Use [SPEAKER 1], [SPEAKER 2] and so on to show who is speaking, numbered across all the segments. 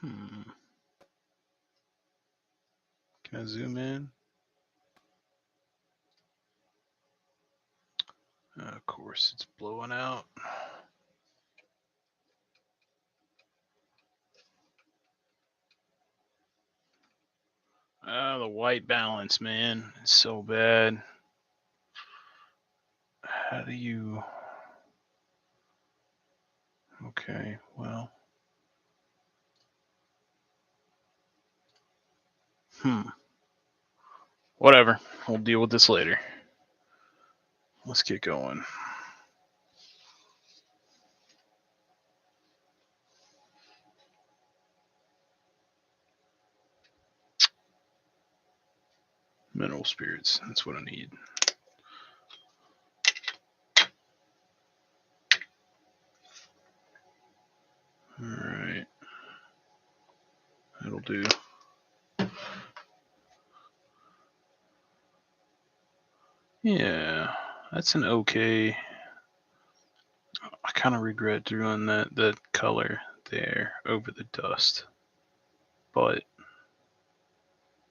[SPEAKER 1] Can I zoom in? Of course, it's blowing out. The white balance, man, it's so bad. How do you... Okay, well. Whatever. We'll deal with this later. Let's get going. Mineral spirits. That's what I need. Alright. That'll do. Yeah, that's an okay. I kind of regret doing that color there over the dust. But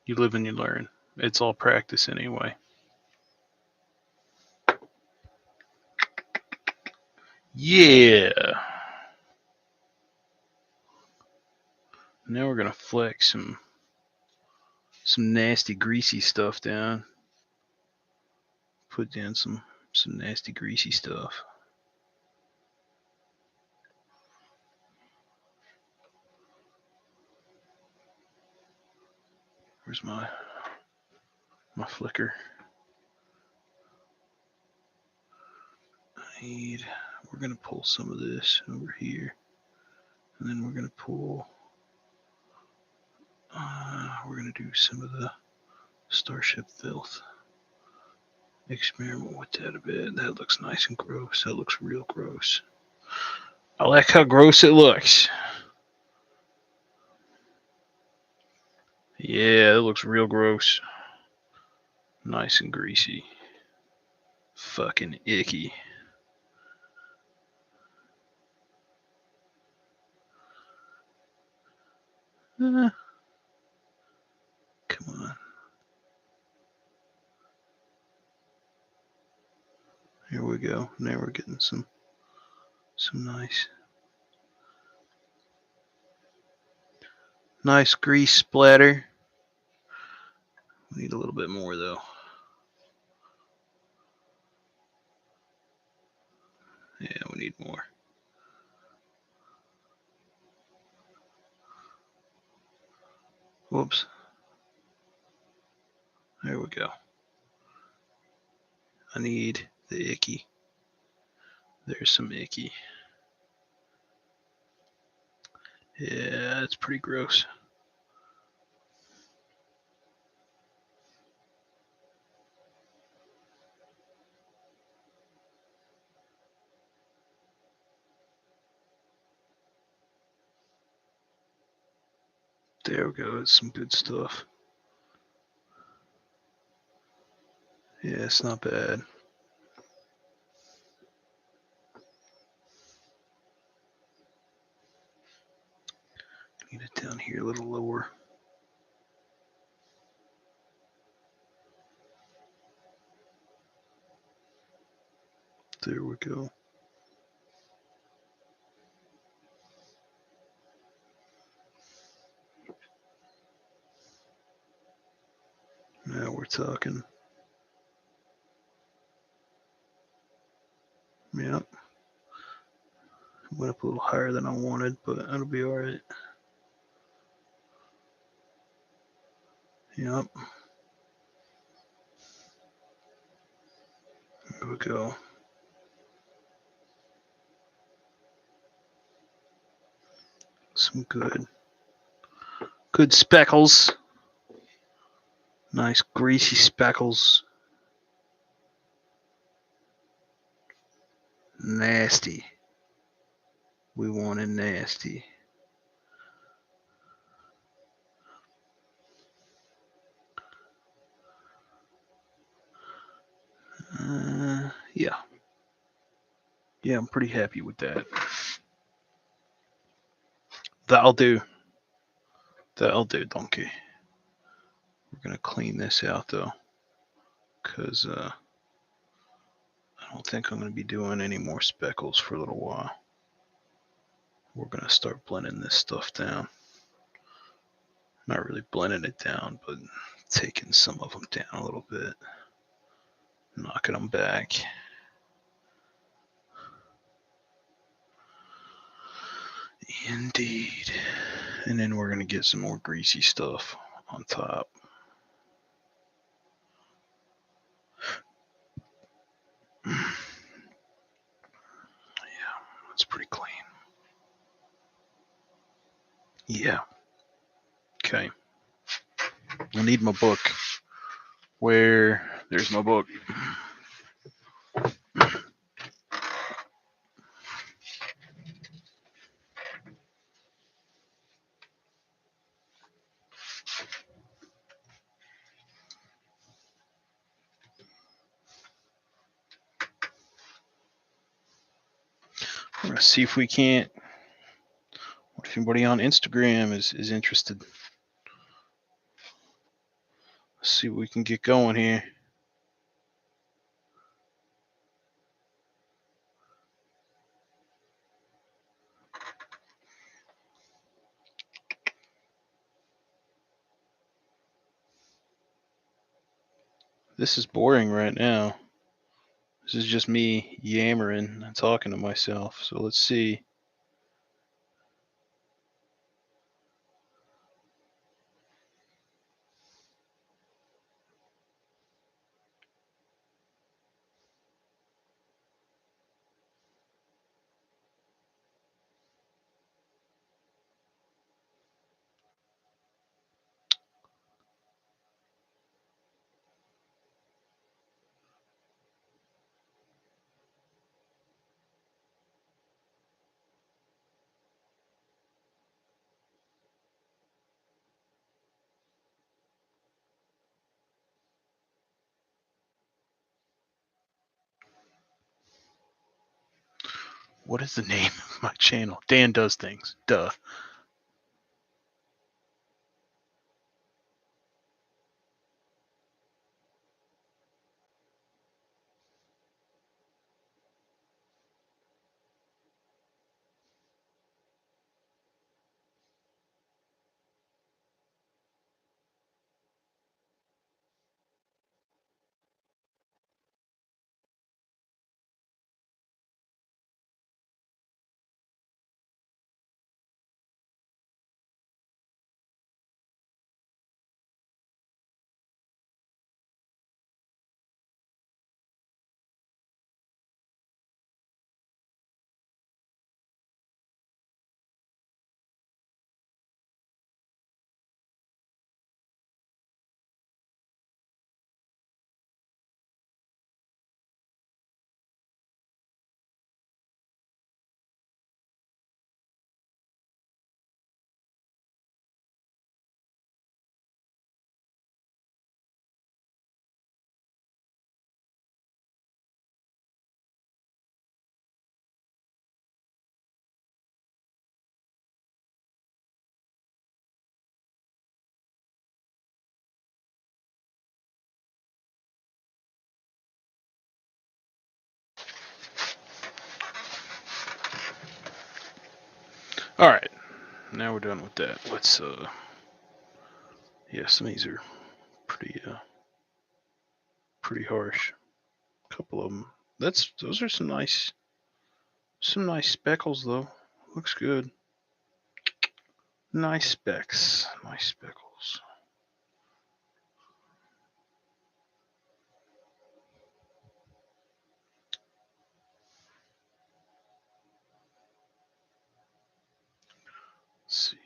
[SPEAKER 1] you live and you learn. It's all practice anyway. Yeah. Now we're gonna fleck some nasty greasy stuff down. Put down some nasty greasy stuff. Where's my flicker? We're gonna pull some of this over here, and then we're gonna pull. We're gonna do some of the Starship filth. Experiment with that a bit. That looks nice and gross. That looks real gross. I like how gross it looks. Yeah, it looks real gross. Nice and greasy. Fucking icky. Come on. Here we go. Now we're getting some nice grease splatter. We need a little bit more though. Yeah, we need more. Whoops. There we go. I need the icky. There's some icky. Yeah, it's pretty gross. There we go. It's some good stuff. Yeah, it's not bad. Need it down here a little lower. There we go. Now we're talking. Yep. Went up a little higher than I wanted, but that'll be all right. Yep. There we go. Some good speckles. Nice greasy speckles. Nasty. We want it nasty. Yeah. Yeah, I'm pretty happy with that. That'll do. That'll do, donkey. We're gonna clean this out though, because I don't think I'm gonna be doing any more speckles for a little while. We're gonna start blending this stuff down. Not really blending it down, but taking some of them down a little bit, knocking them back. Indeed. And then we're gonna get some more greasy stuff on top. Yeah, that's pretty clean. Yeah. Okay. I need my book. There's my book. We're gonna see if we can't. What if anybody on Instagram is interested? Let's see what we can get going here. This is boring right now. This is just me yammering and talking to myself. So let's see. What is the name of my channel? Dan Does Things. Duh. All right. Now we're done with that. Let's yeah, some of these are pretty harsh. A couple of them. Those are some nice speckles though. Looks good. Nice specs. Nice speckles. Let's see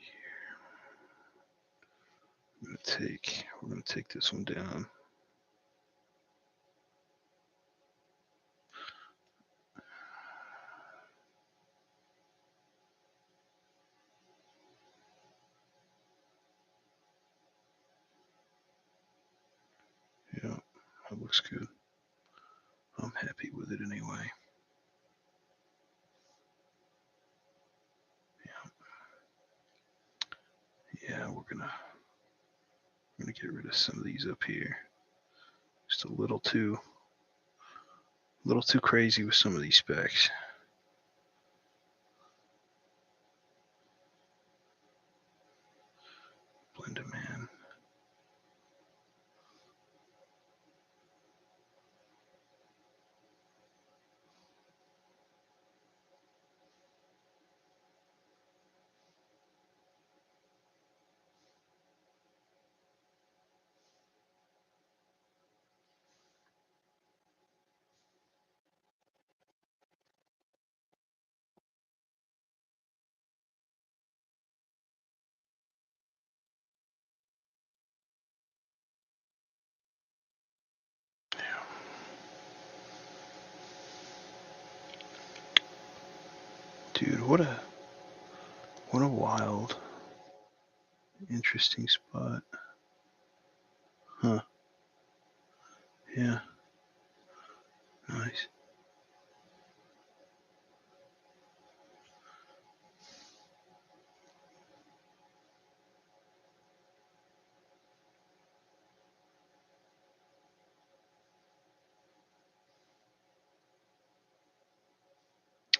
[SPEAKER 1] here. We're gonna take this one down. Yeah, that looks good. I'm happy with it anyway. Yeah, we're gonna get rid of some of these up here. Just a little too crazy with some of these specs. Blend them in. Dude, what a wild, interesting spot. Huh. Yeah. Nice.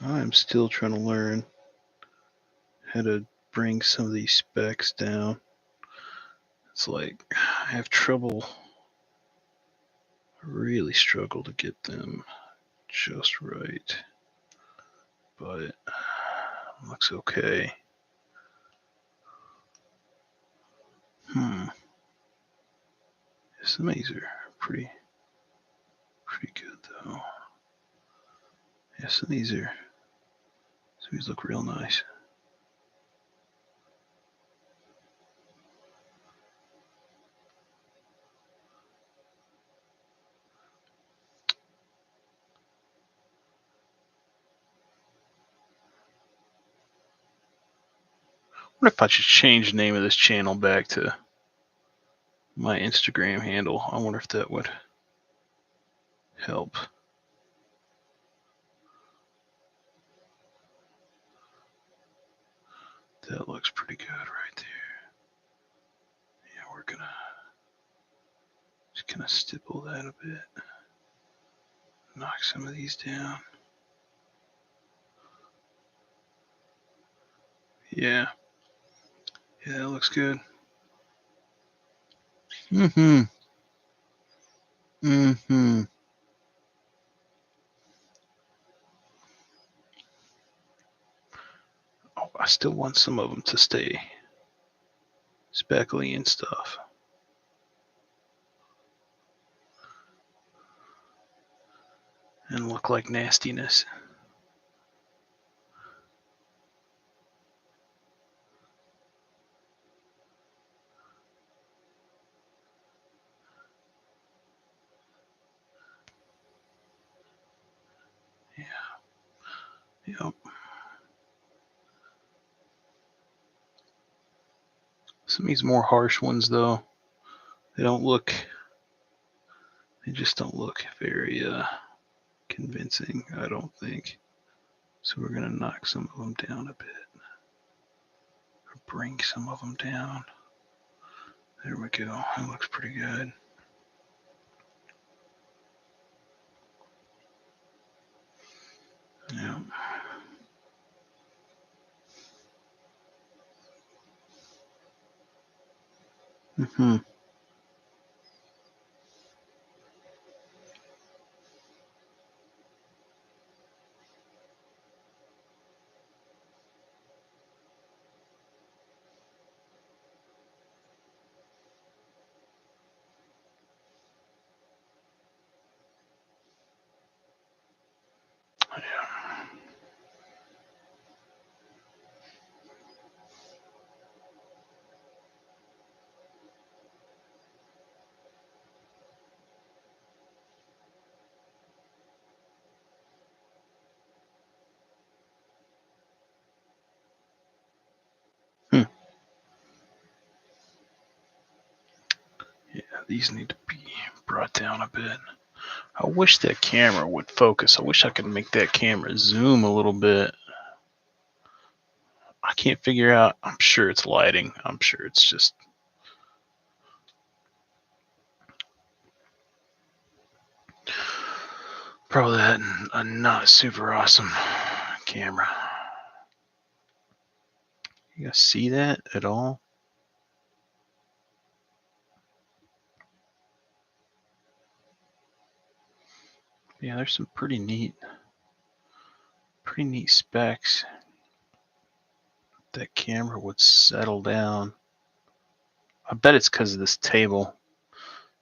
[SPEAKER 1] I'm still trying to learn how to bring some of these specs down. It's like I have trouble, really struggle to get them just right, but it looks okay. Some of these are pretty good though. Yeah, some of these look real nice. I wonder if I should change the name of this channel back to my Instagram handle. I wonder if that would help. That looks pretty good right there. Yeah, we're gonna just kind of stipple that a bit. Knock some of these down. Yeah. Yeah, that looks good. Mm-hmm. Mm-hmm. Oh, I still want some of them to stay speckly and stuff. And look like nastiness. Yeah. Yep. Some of these more harsh ones, though, they just don't look very convincing, I don't think. So we're going to knock some of them down a bit. Or bring some of them down. There we go. That looks pretty good. Yeah. Mm-hmm. Yeah. Yeah, these need to be brought down a bit. I wish that camera would focus. I wish I could make that camera zoom a little bit. I I can't figure out. I'm sure it's lighting. I'm sure it's just. Probably that and a not super awesome camera. You guys see that at all? Yeah, there's some pretty neat specs. That camera would settle down. I bet it's because of this table.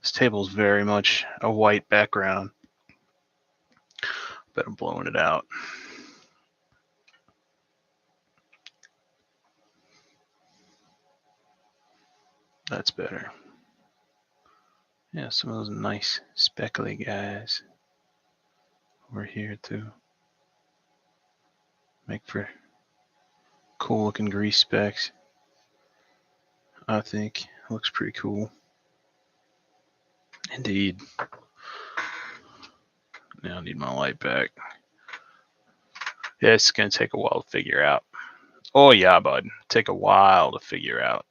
[SPEAKER 1] This table is very much a white background. Bet I'm blowing it out. That's better. Yeah, some of those nice speckly guys over here too. Make for cool looking grease specs. I think looks pretty cool. Indeed. Now I need my light back. Yeah, it's gonna take a while to figure out. Oh yeah, bud. Take a while to figure out.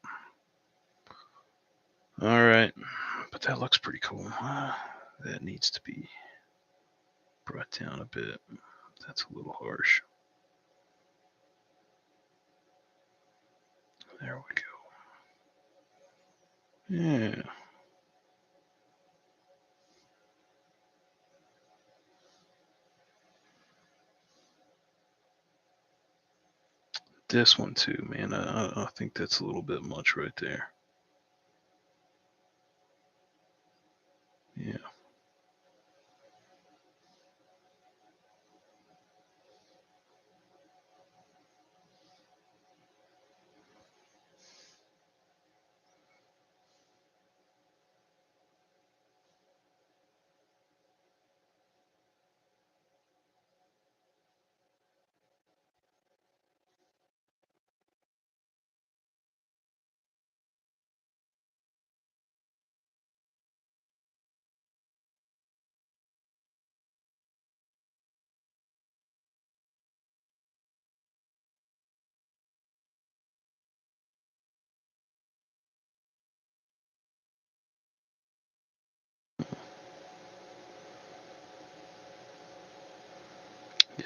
[SPEAKER 1] All right, but that looks pretty cool. That needs to be brought down a bit. That's a little harsh. There we go. Yeah. This one too, man. I think that's a little bit much right there. Yeah.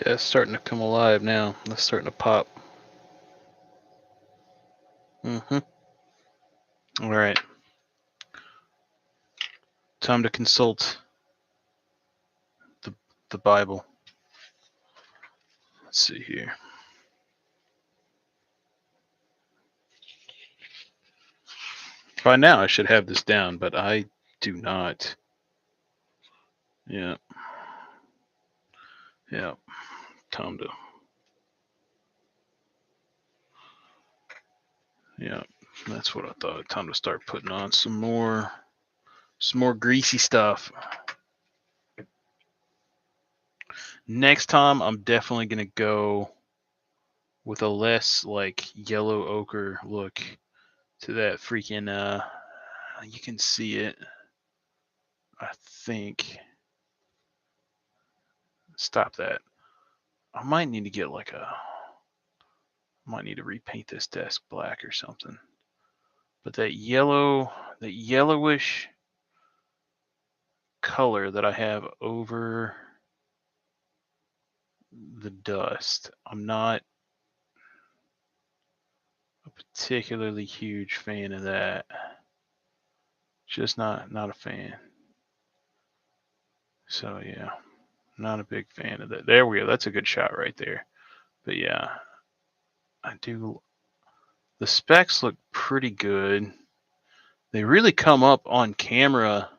[SPEAKER 1] Yeah, it's starting to come alive now. It's starting to pop. Mm-hmm. All right. Time to consult the Bible. Let's see here. By now I should have this down, but I do not. Yeah. Yeah. Time to. Yeah. That's what I thought. Time to start putting on some more greasy stuff. Next time I'm definitely gonna go with a less like yellow ochre look to that freaking you can see it. I think. Stop that. I might need to get like a. I might need to repaint this desk black or something. But that yellowish color that I have over the dust, I'm not a particularly huge fan of that. Just not a fan. So yeah, not a big fan of that. There we go. That's a good shot right there. But yeah, I do. The specs look pretty good. They really come up on camera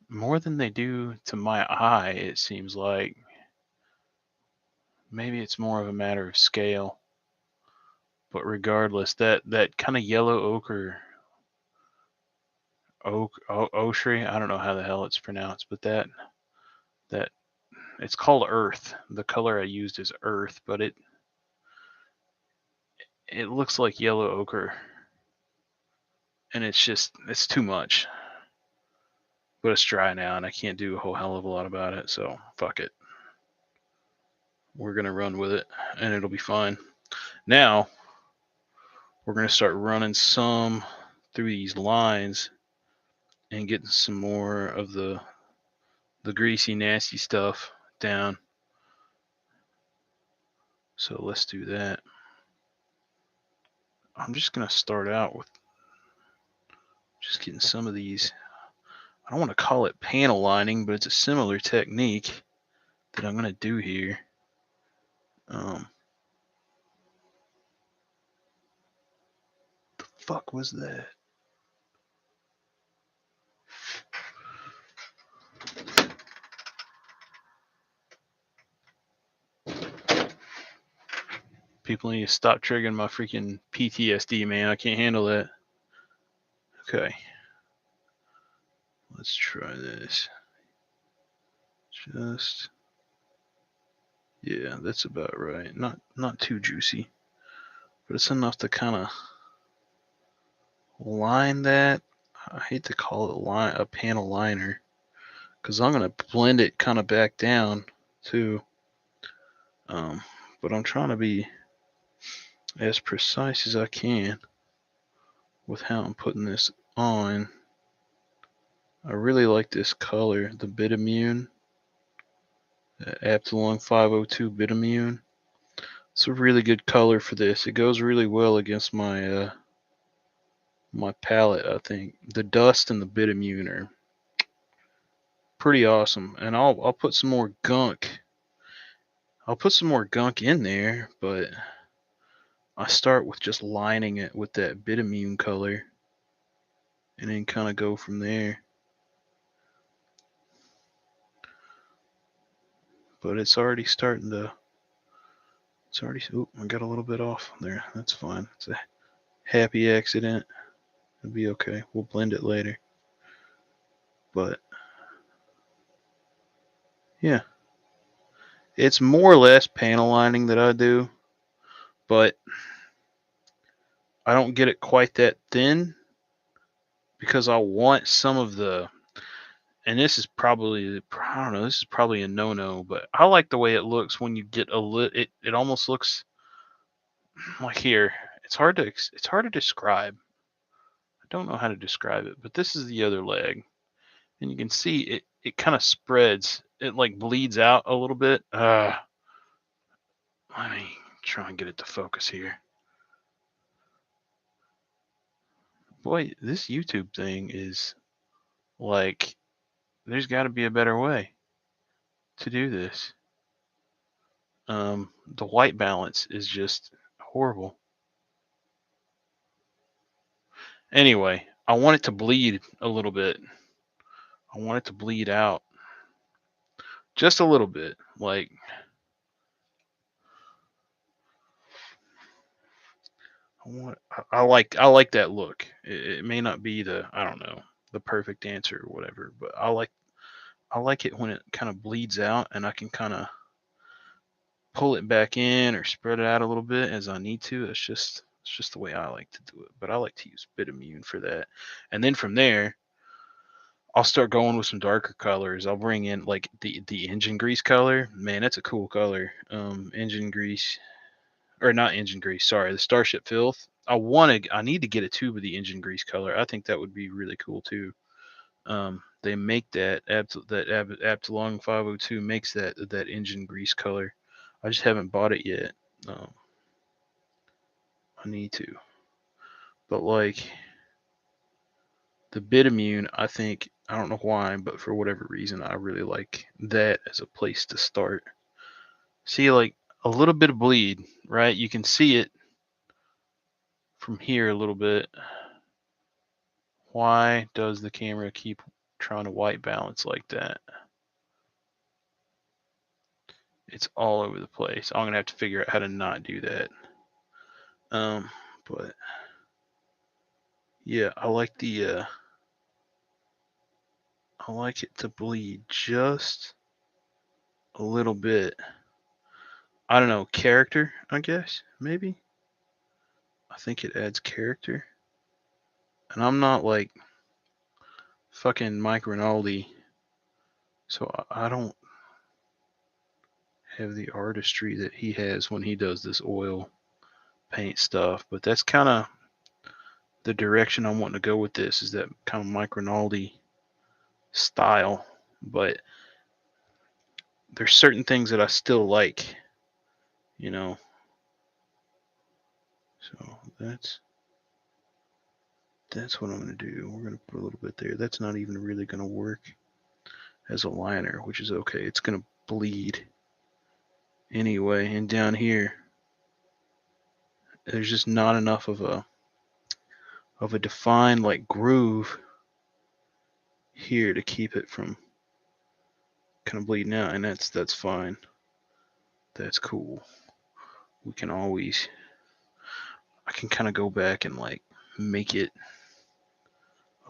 [SPEAKER 1] more than they do to my eye, it seems like. Maybe it's more of a matter of scale. But regardless, that kind of yellow ochre ochre, I don't know how the hell it's pronounced, but that it's called earth. The color I used is earth, but it looks like yellow ochre. And it's too much. But it's dry now and I can't do a whole hell of a lot about it, so fuck it. We're gonna run with it and it'll be fine. Now we're going to start running some through these lines and getting some more of the greasy, nasty stuff down. So let's do that. I'm just going to start out with just getting some of these. I don't want to call it panel lining, but it's a similar technique that I'm going to do here. The fuck was that? People need to stop triggering my freaking PTSD, man. I can't handle that. Okay. Let's try this. Just, yeah, that's about right. Not too juicy, but it's enough to kind of line that. I hate to call it a panel liner, because I'm gonna blend it kind of back down too. But I'm trying to be as precise as I can with how I'm putting this on. I really like this color, the Bitamune, Aptalung 502 Bitamune. It's a really good color for this. It goes really well against my my palette, I think. The dust and the Bitamune are pretty awesome. And I'll put some more gunk. I'll put some more gunk in there, but I start with just lining it with that Bitamune color and then kind of go from there. But it's already starting to, I got a little bit off there. That's fine. It's a happy accident. It'll be okay. We'll blend it later. But yeah, it's more or less panel lining that I do, but I don't get it quite that thin because I want some of the, and this is probably, I don't know, this is probably a no-no, but I like the way it looks when you get it almost looks like here. It's hard to describe. I don't know how to describe it, but this is the other leg, and you can see it kind of spreads. It like bleeds out a little bit. Let me try and get it to focus here. Boy, this YouTube thing is like, there's got to be a better way to do this. The white balance is just horrible. Anyway, I want it to bleed a little bit. I want it to bleed out just a little bit. Like, I like that look. It may not be I don't know, the perfect answer or whatever, but I like it when it kind of bleeds out and I can kind of pull it back in or spread it out a little bit as I need to. It's just the way I like to do it. But I like to use Bitamune for that. And then from there, I'll start going with some darker colors. I'll bring in like the engine grease color. Man, that's a cool color. Engine grease, or not engine grease. Sorry, the Starship Filth. I need to get a tube of the engine grease color. I think that would be really cool too. They make that Aptalung 502 makes that engine grease color. I just haven't bought it yet. I need to. But like the Bitamune, I think, I don't know why, but for whatever reason, I really like that as a place to start. See, like a little bit of bleed, right? You can see it from here a little bit. Why does the camera keep trying to white balance like that? It's all over the place. I'm gonna have to figure out how to not do that. But yeah, I like I like it to bleed just a little bit. I don't know, character, I guess, maybe. I think it adds character. And I'm not like fucking Mike Rinaldi, so I don't have the artistry that he has when he does this oil. paint stuff, but that's kind of the direction I'm wanting to go with this, is that kind of micronaldi style. But there's certain things that I still like, you know. So that's what I'm going to do. We're going to put a little bit there. That's not even really going to work as a liner, which is okay. It's going to bleed anyway. And down here, there's just not enough of a defined like groove here to keep it from kind of bleeding out, and that's fine. That's cool. We can always, I can kind of go back and like make it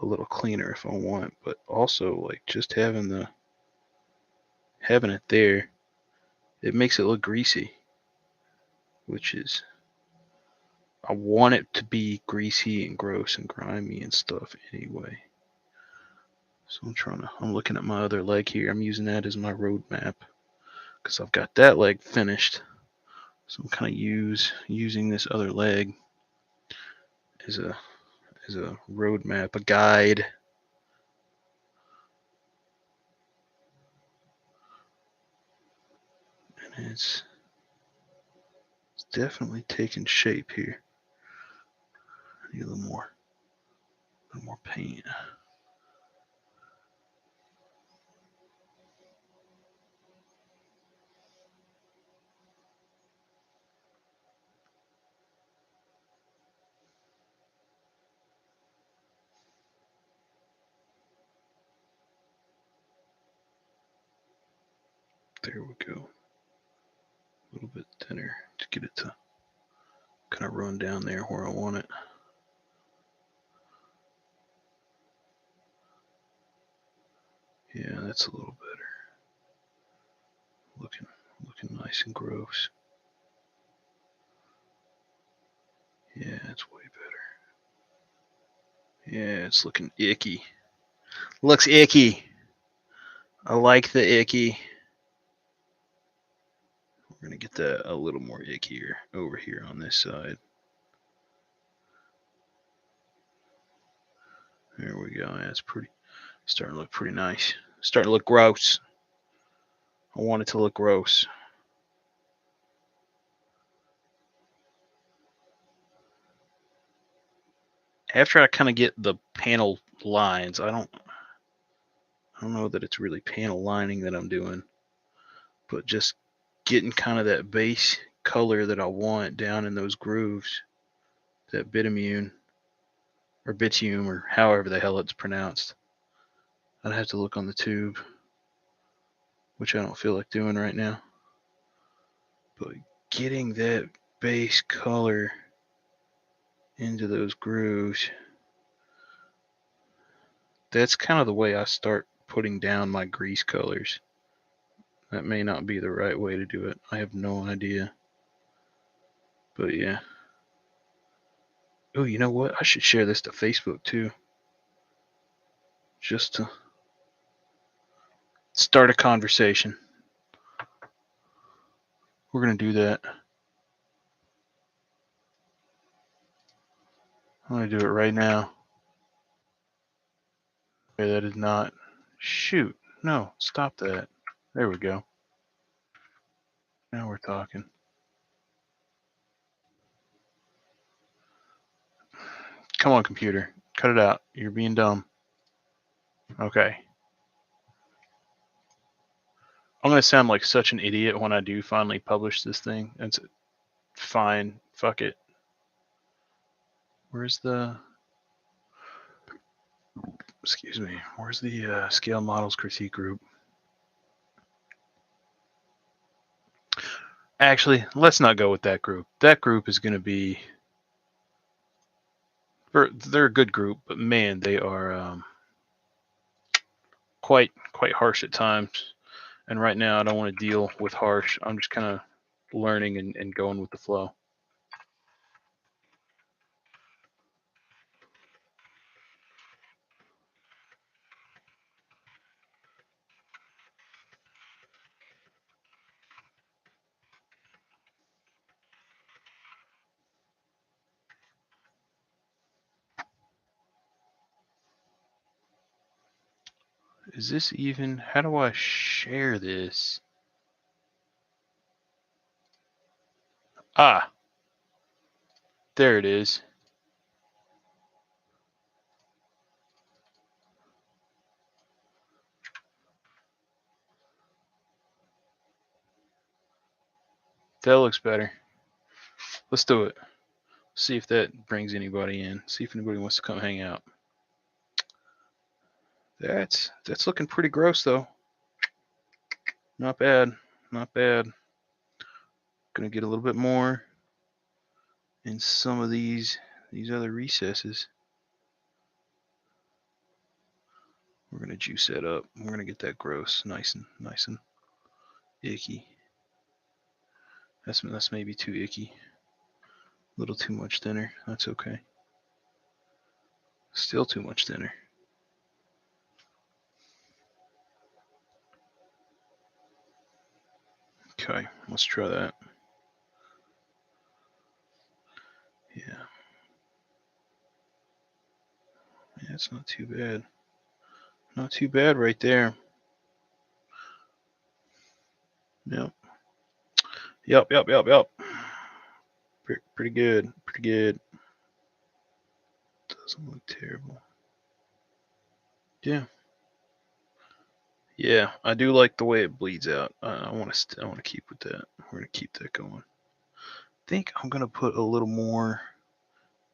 [SPEAKER 1] a little cleaner if I want, but also like just having it there, it makes it look greasy, which is, I want it to be greasy and gross and grimy and stuff anyway. So I'm looking at my other leg here. I'm using that as my roadmap because I've got that leg finished. So I'm kind of using this other leg as a roadmap, a guide. And it's definitely taking shape here. I need a little more paint. There we go. A little bit thinner to get it to kind of run down there where I want it. Yeah, that's a little better. Looking nice and gross. Yeah, it's way better. Yeah, it's looking icky. Looks icky. I like the icky. We're going to get that a little more ickier over here on this side. There we go. That's pretty. Starting to look pretty nice. Starting to look gross. I want it to look gross. After I kind of get the panel lines, I don't know that it's really panel lining that I'm doing, but just getting kind of that base color that I want down in those grooves, that bitumen or bitume or however the hell it's pronounced. I'd have to look on the tube, which I don't feel like doing right now. But getting that base color into those grooves, that's kind of the way I start putting down my grease colors. That may not be the right way to do it. I have no idea. But yeah. Oh, you know what? I should share this to Facebook too. Just to start a conversation. We're going to do that. I'm going to do it right now. Okay, that is not. Shoot. No, stop that. There we go. Now we're talking. Come on, computer. Cut it out. You're being dumb. Okay. I'm going to sound like such an idiot when I do finally publish this thing. That's fine. Fuck it. Where's the. Excuse me. Where's the scale models critique group? Actually, let's not go with that group. That group is going to be. They're a good group, but man, they are quite harsh at times. And right now, I don't want to deal with harsh. I'm just kind of learning and going with the flow. Is this even? How do I share this? Ah, there it is. That looks better. Let's do it. See if that brings anybody in. See if anybody wants to come hang out. That's looking pretty gross though. Not bad. Not bad. Gonna get a little bit more in some of these other recesses. We're gonna juice that up. We're gonna get that gross, nice and icky. That's maybe too icky. A little too much thinner. That's okay. Still too much thinner. Okay, let's try that. Yeah. Yeah, it's not too bad. Not too bad right there. Yep. Yep. Pretty good. Pretty good. Doesn't look terrible. Yeah. Yeah, I do like the way it bleeds out. I want to keep with that. We're gonna keep that going. I think I'm gonna put a little more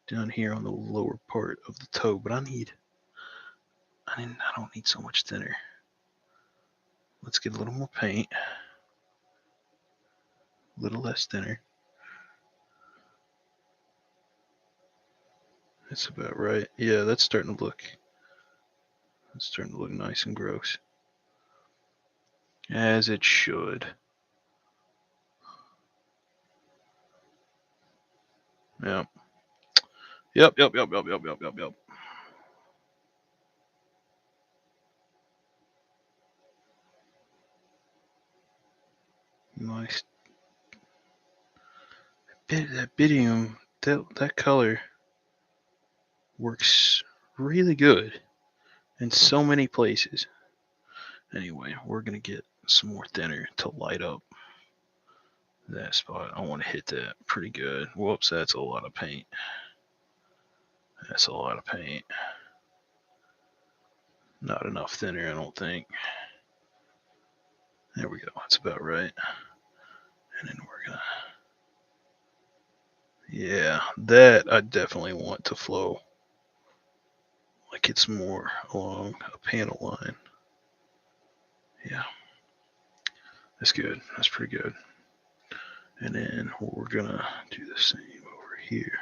[SPEAKER 1] down here on the lower part of the toe, but I don't need so much thinner. Let's get a little more paint, a little less thinner. That's about right. Yeah, that's starting to look nice and gross. As it should. Yeah. Yep. Nice. That bidium, that color works really good in so many places. Anyway, we're gonna get some more thinner to light up that spot. I want to hit that pretty good. Whoops, that's a lot of paint. That's a lot of paint. Not enough thinner, I don't think. There we go. That's about right. And then we're gonna, yeah, that I definitely want to flow like it's more along a panel line. Yeah, that's good. That's pretty good. And then we're gonna do the same over here.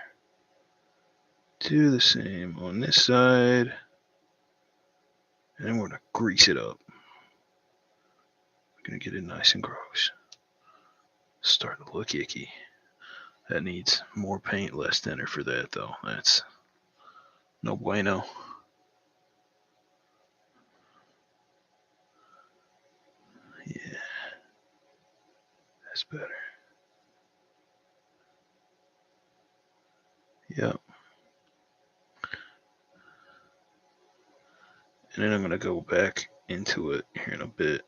[SPEAKER 1] Do the same on this side. And then we're gonna grease it up. We're gonna get it nice and gross. Starting to look icky. That needs more paint, less thinner for that though. That's no bueno. Yeah, that's better. Yep. And then I'm gonna go back into it here in a bit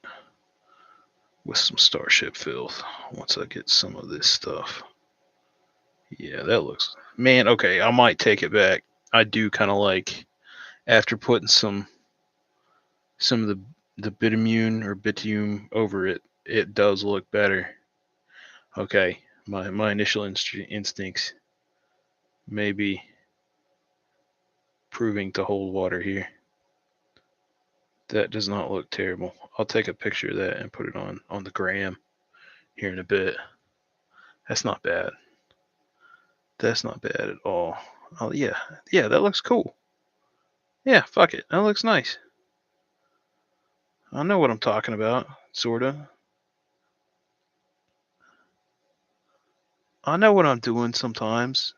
[SPEAKER 1] with some Starship filth once I get some of this stuff. Yeah, that looks, man, okay, I might take it back. I do kind of like, after putting some of the bitumen over it, it does look better. Okay, my initial instincts may be proving to hold water here. That does not look terrible. I'll take a picture of that and put it on the gram here in a bit. That's not bad. That's not bad at all. Oh yeah, that looks cool. Yeah, fuck it. That looks nice. I know what I'm talking about, sorta. I know what I'm doing sometimes,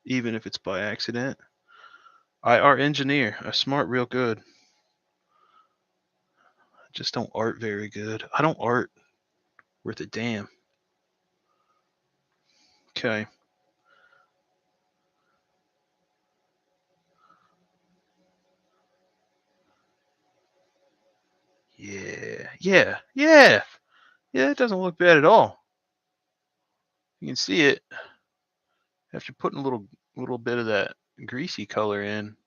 [SPEAKER 1] even if it's by accident. I art engineer. I smart real good. I just don't art very good. I don't art worth a damn. Okay. Yeah. It doesn't look bad at all. You can see it after putting a little bit of that greasy color in.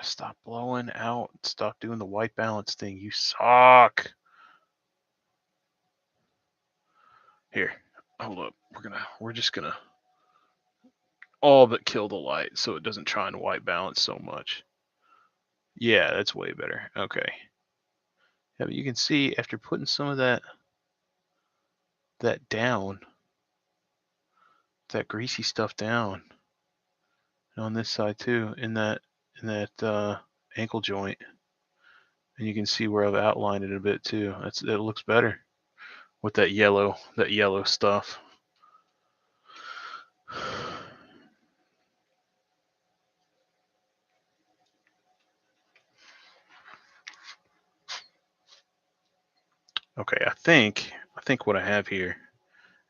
[SPEAKER 1] Stop blowing out. Stop doing the white balance thing. You suck. Here, hold up. We're just gonna all but kill the light so it doesn't try and white balance so much. Yeah, that's way better. Okay. Yeah, but you can see after putting some of that down, that greasy stuff down, and on this side too, in that ankle joint, and you can see where I've outlined it a bit too. It looks better with that yellow stuff. Okay, I think what I have here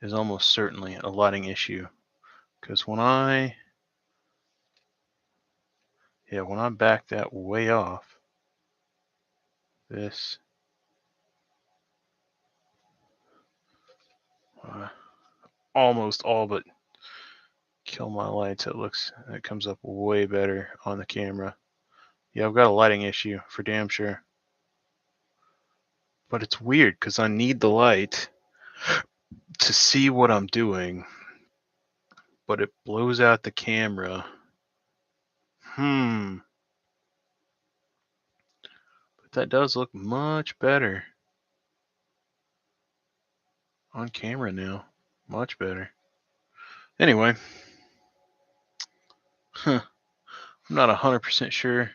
[SPEAKER 1] is almost certainly a lighting issue, because when I back that way off, this almost all but kill my lights. It comes up way better on the camera. Yeah, I've got a lighting issue for damn sure. But it's weird because I need the light to see what I'm doing, but it blows out the camera. But that does look much better on camera now. Much better. Anyway, I'm not 100% sure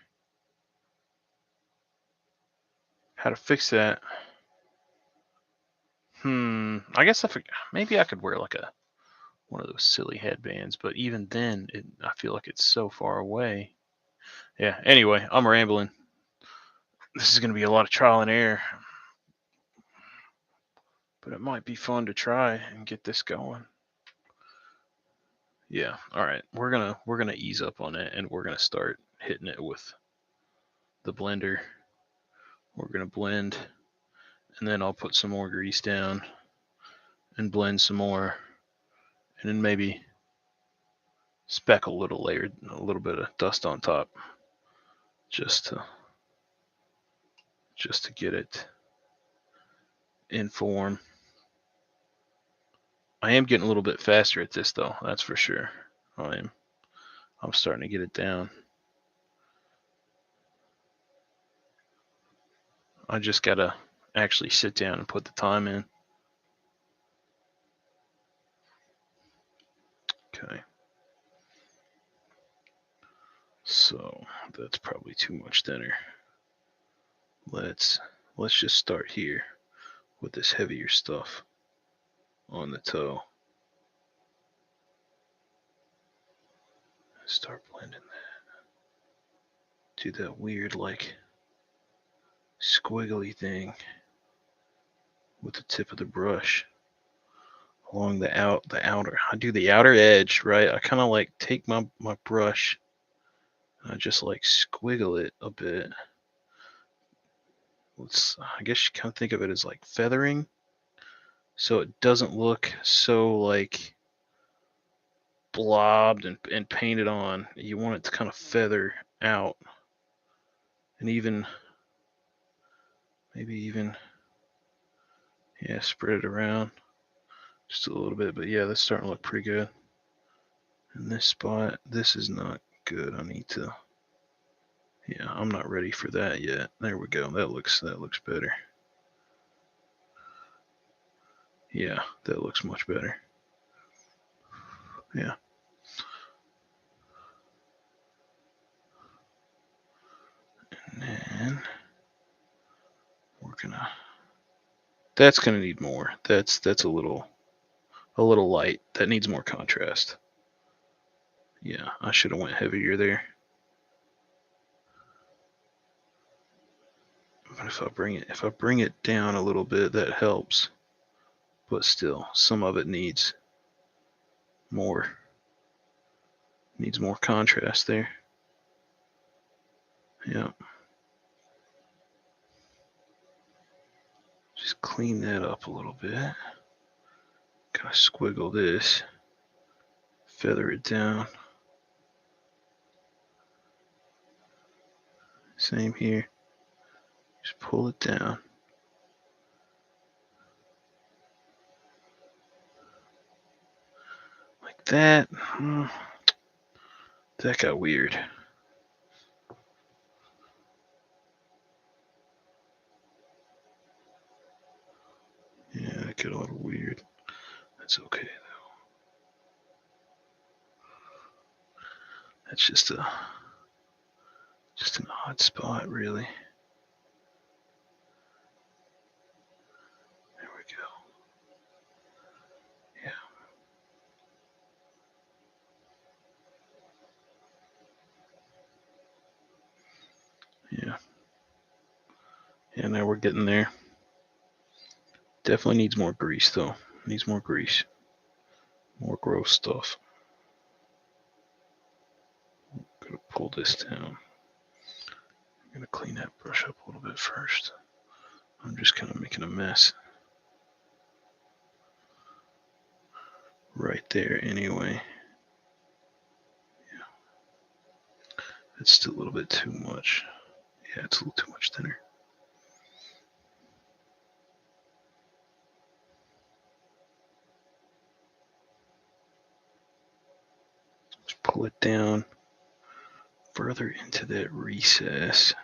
[SPEAKER 1] how to fix that. I guess maybe I could wear like one of those silly headbands, but even then, I feel like it's so far away. Yeah, anyway, I'm rambling. This is going to be a lot of trial and error, but it might be fun to try and get this going. Yeah, all right. We're gonna ease up on it, and we're gonna start hitting it with the blender. We're gonna blend, and then I'll put some more grease down and blend some more, and then maybe speck a little bit of dust on top, just to get it in form. I am getting a little bit faster at this though, that's for sure. I'm starting to get it down. I just gotta actually sit down and put the time in. Okay. So that's probably too much thinner. Let's just start here with this heavier stuff on the toe. Start blending that. Do that weird like squiggly thing with the tip of the brush along the outer. I do the outer edge, right? I kind of like take my brush and I just like squiggle it a bit. I guess you kind of think of it as like feathering, so it doesn't look so like blobbed and painted on. You want it to kind of feather out, and maybe even spread it around just a little bit. But yeah, that's starting to look pretty good. And this spot, this is not good. I need to. Yeah, I'm not ready for that yet. There we go. That looks better. Yeah, that looks much better. Yeah. And then that's gonna need more. That's a little light. That needs more contrast. Yeah, I should have went heavier there. But if I bring it down a little bit, that helps. But still, some of it needs more contrast there. Yeah. Just clean that up a little bit. Kind of squiggle this. Feather it down. Same here. Just pull it down. Like that. That got weird. Yeah, it got a little weird. That's okay though. That's just an odd spot, really. There we go. Yeah. Yeah, now we're getting there. Definitely needs more grease though. Needs more grease. More gross stuff. Gotta pull this down. I'm gonna clean that brush up a little bit first. I'm just kind of making a mess. Right there anyway. Yeah. It's still a little bit too much. Yeah, it's a little too much thinner. Just pull it down further into that recess.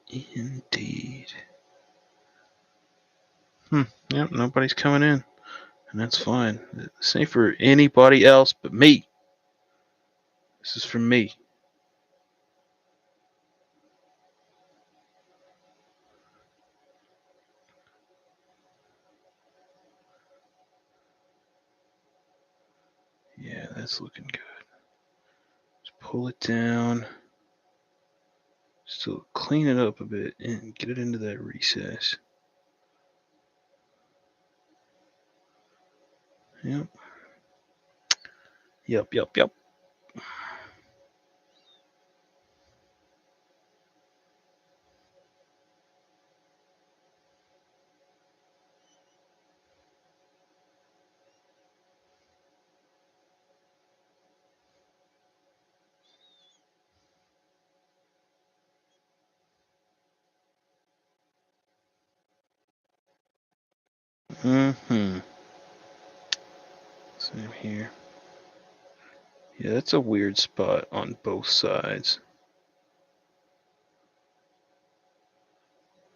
[SPEAKER 1] Indeed. Yep, nobody's coming in. And that's fine. This ain't for anybody else but me. This is for me. Yeah, that's looking good. Just pull it down. Still clean it up a bit and get it into that recess. Yep. Yep. Same here. Yeah, that's a weird spot on both sides.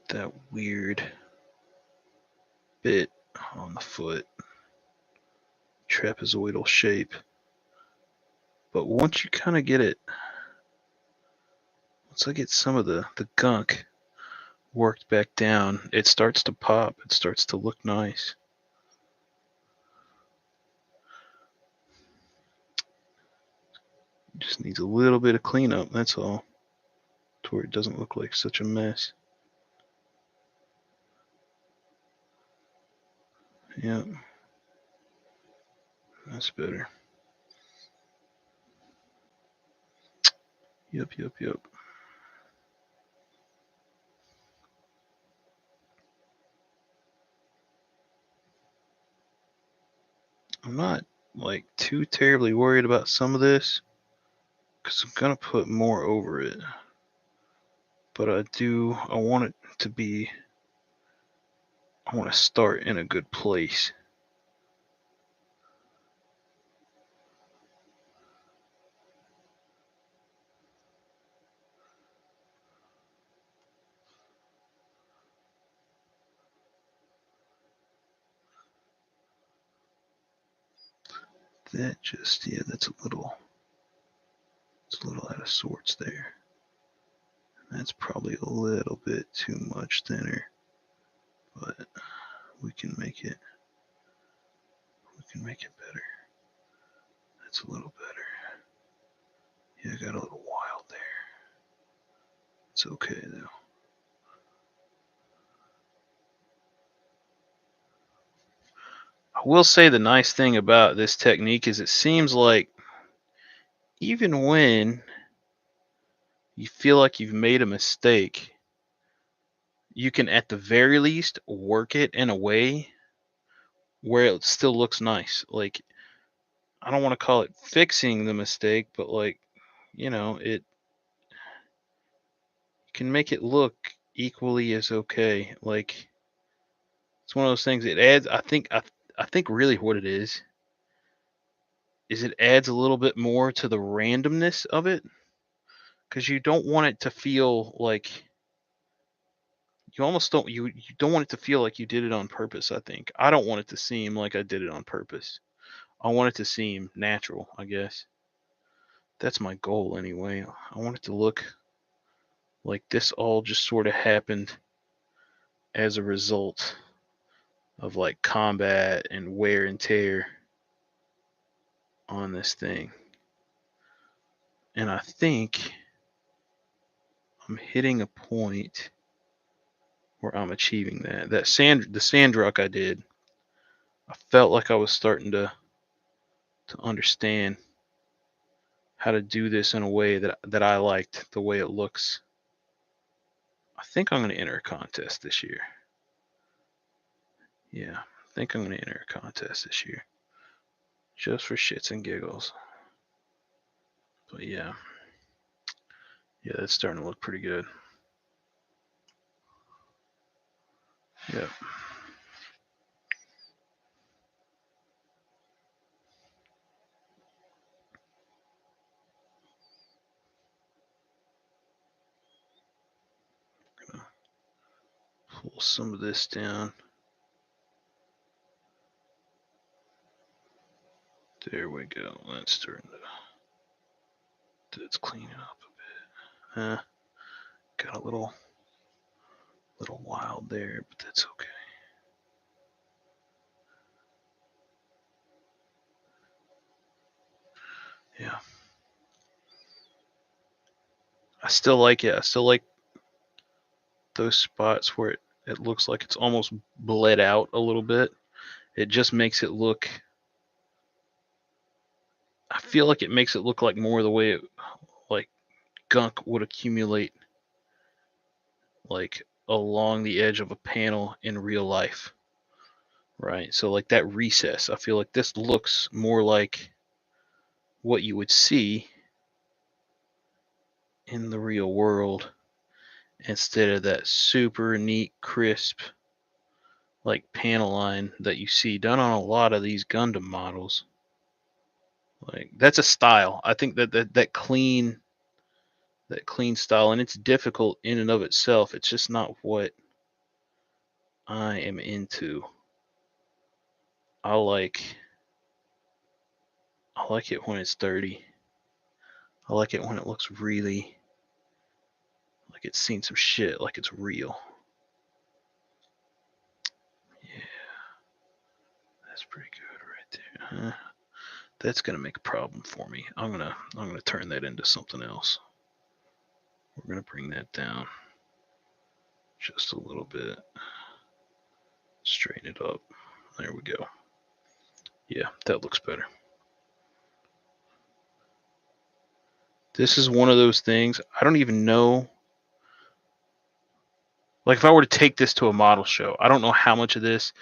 [SPEAKER 1] That weird bit on the foot. Trapezoidal shape. But once you kind of get it, once I get some of the gunk worked back down, it starts to pop. It starts to look nice. Just needs a little bit of cleanup, that's all. To where it doesn't look like such a mess. Yep. That's better. Yep. I'm not like too terribly worried about some of this because I'm gonna put more over it. But I want it to be, I want to start in a good place. That just, yeah, that's a little out of sorts there. That's probably a little bit too much thinner, but we can make it better. That's a little better. Yeah, I got a little wild there. It's okay though. I will say the nice thing about this technique is it seems like even when you feel like you've made a mistake, you can at the very least work it in a way where it still looks nice. Like, I don't want to call it fixing the mistake, but like, it can make it look equally as okay. Like, it's one of those things. It adds. I think really what it is it adds a little bit more to the randomness of it, because you don't want it to feel like you don't want it to feel like you did it on purpose. I don't want it to seem like I did it on purpose. I want it to seem natural, I guess. That's my goal anyway. I want it to look like this all just sort of happened as a result of like combat and wear and tear on this thing. And I think I'm hitting a point where I'm achieving that. The sand ruck I did, I felt like I was starting to understand how to do this in a way that I liked the way it looks. I think I'm going to enter a contest this year. Yeah, I think I'm going to enter a contest this year. Just for shits and giggles. But yeah, that's starting to look pretty good. Yep. Gonna pull some of this down. There we go. That's starting that's cleaning up a bit. Got a little wild there, but that's okay. Yeah. I still like it. I still like those spots where it looks like it's almost bled out a little bit. It just makes it look. I feel like it makes it look like more the way like gunk would accumulate like along the edge of a panel in real life. Right? So like that recess, I feel like this looks more like what you would see in the real world instead of that super neat, crisp, like panel line that you see done on a lot of these Gundam models. Like that's a style. I think that clean style, and it's difficult in and of itself. It's just not what I am into. I like it when it's dirty. I like it when it looks really like it's seen some shit, like it's real. Yeah, that's pretty good right there. That's gonna make a problem for me. I'm gonna turn that into something else. We're gonna bring that down just a little bit. Straighten it up. There we go. Yeah, that looks better. This is one of those things, I don't even know. Like, if I were to take this to a model show, I don't know how much of this,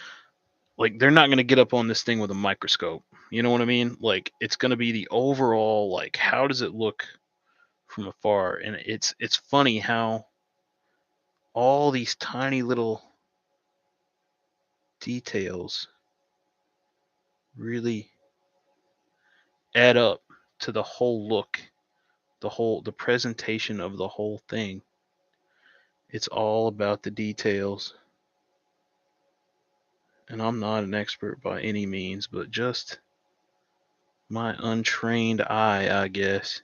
[SPEAKER 1] like, they're not going to get up on this thing with a microscope. You know what I mean? Like, it's going to be the overall, like, how does it look from afar? And it's funny how all these tiny little details really add up to the whole look, the presentation of the whole thing. It's all about the details. And I'm not an expert by any means, but just my untrained eye, I guess,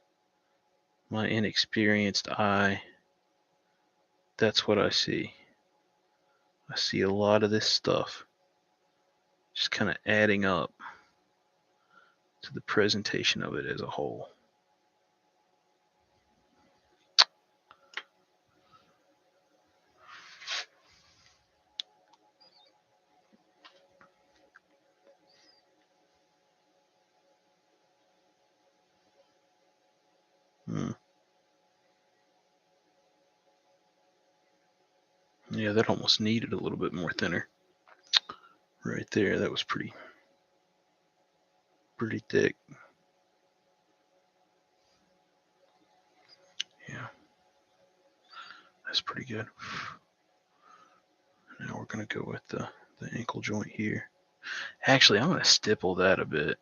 [SPEAKER 1] my inexperienced eye, that's what I see. I see a lot of this stuff just kind of adding up to the presentation of it as a whole. Hmm. Yeah, that almost needed a little bit more thinner. Right there, that was pretty thick. Yeah, that's pretty good. Now we're gonna go with the ankle joint here. Actually, I'm gonna stipple that a bit.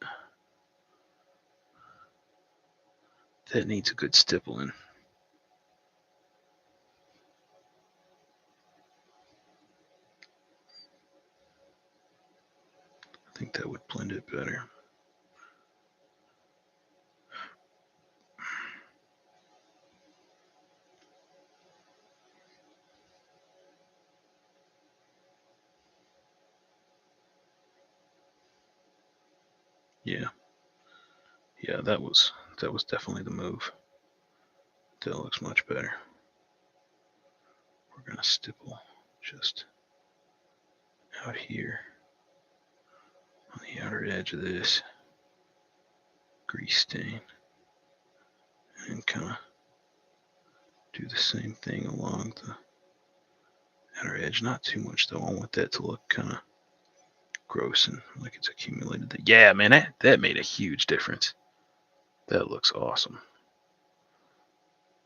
[SPEAKER 1] That needs a good stippling. I think that would blend it better. Yeah. Yeah, that was definitely the move. That looks much better. We're gonna stipple just out here on the outer edge of this grease stain, and kind of do the same thing along the outer edge. Not too much though. I want that to look kind of gross and like it's accumulated. Yeah, man, that made a huge difference. That looks awesome.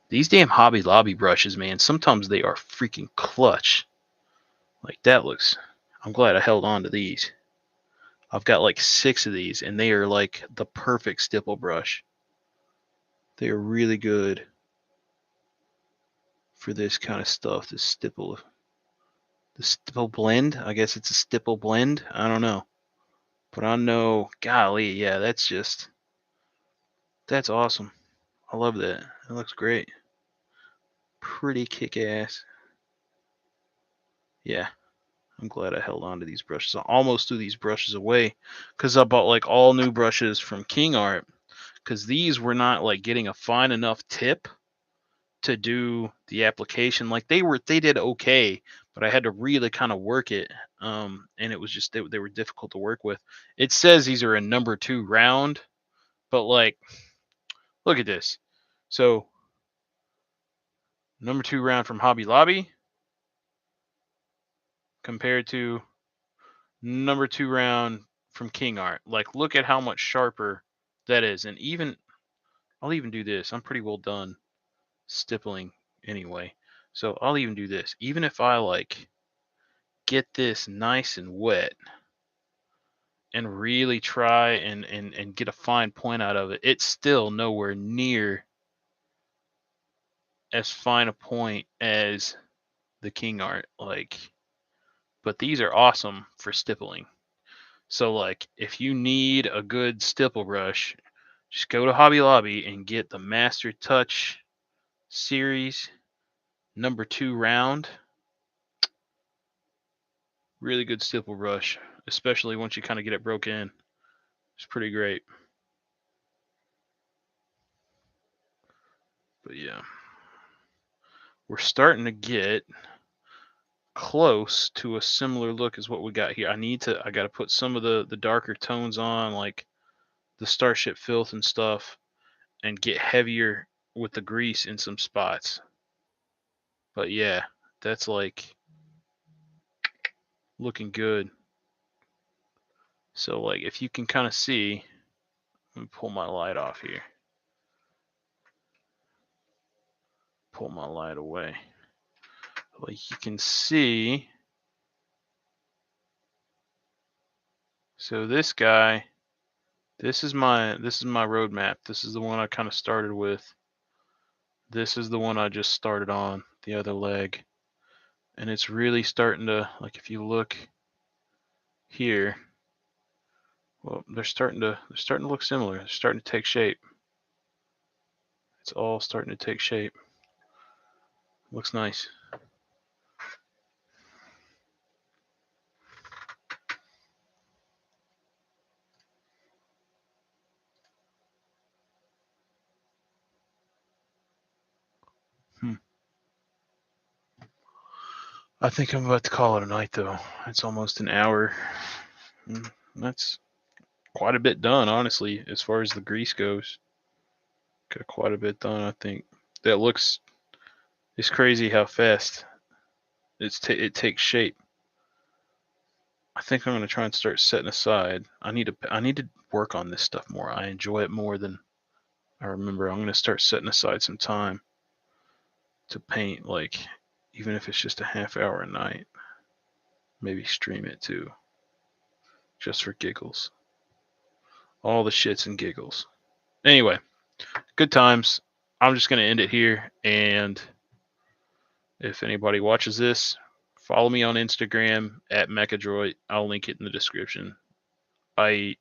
[SPEAKER 1] These damn Hobby Lobby brushes, man, sometimes they are freaking clutch. Like that looks. I'm glad I held on to these. I've got like 6 of these, and they are like the perfect stipple brush. They are really good for this kind of stuff. The stipple blend. I guess it's a stipple blend. I don't know, but I know. Golly, yeah, that's awesome. I love that. It looks great. Pretty kick-ass. Yeah, I'm glad I held on to these brushes. I almost threw these brushes away because I bought like all new brushes from King Art because these were not like getting a fine enough tip to do the application. Like they did okay, but I had to really kind of work it. And it was just they were difficult to work with. It says these are a number 2 round, but like look at this. So number 2 round from Hobby Lobby compared to number 2 round from King Art. Like look at how much sharper that is. And even I'll even do this. I'm pretty well done stippling anyway. So I'll even do this. Even if I like get this nice and wet and really try and get a fine point out of it, it's still nowhere near as fine a point as the King Art. Like, but these are awesome for stippling. So like if you need a good stipple brush, just go to Hobby Lobby and get the Master Touch series number 2 round. Really good stipple brush, especially once you kind of get it broke in. It's pretty great. But yeah, we're starting to get close to a similar look as what we got here. I got to put some of the darker tones on, like the Starship Filth and stuff, and get heavier with the grease in some spots. But yeah, that's like looking good. So like if you can kind of see, let me pull my light off here. Pull my light away. Like you can see. So this guy, this is my roadmap. This is the one I kind of started with. This is the one I just started on, the other leg. And it's really starting to, like if you look here, well, they're starting to look similar. They're starting to take shape. It's all starting to take shape. Looks nice. I think I'm about to call it a night though. It's almost an hour. That's quite a bit done, honestly, as far as the grease goes. Got quite a bit done, I think. That looks, it's crazy how fast it takes shape. I think I'm gonna try and start setting aside. I need to work on this stuff more. I enjoy it more than I remember. I'm gonna start setting aside some time to paint, like even if it's just a half hour a night. Maybe stream it too, just for giggles. All the shits and giggles. Anyway, good times. I'm just gonna end it here, and if anybody watches this, follow me on Instagram at Mechadroid. I'll link it in the description. Bye.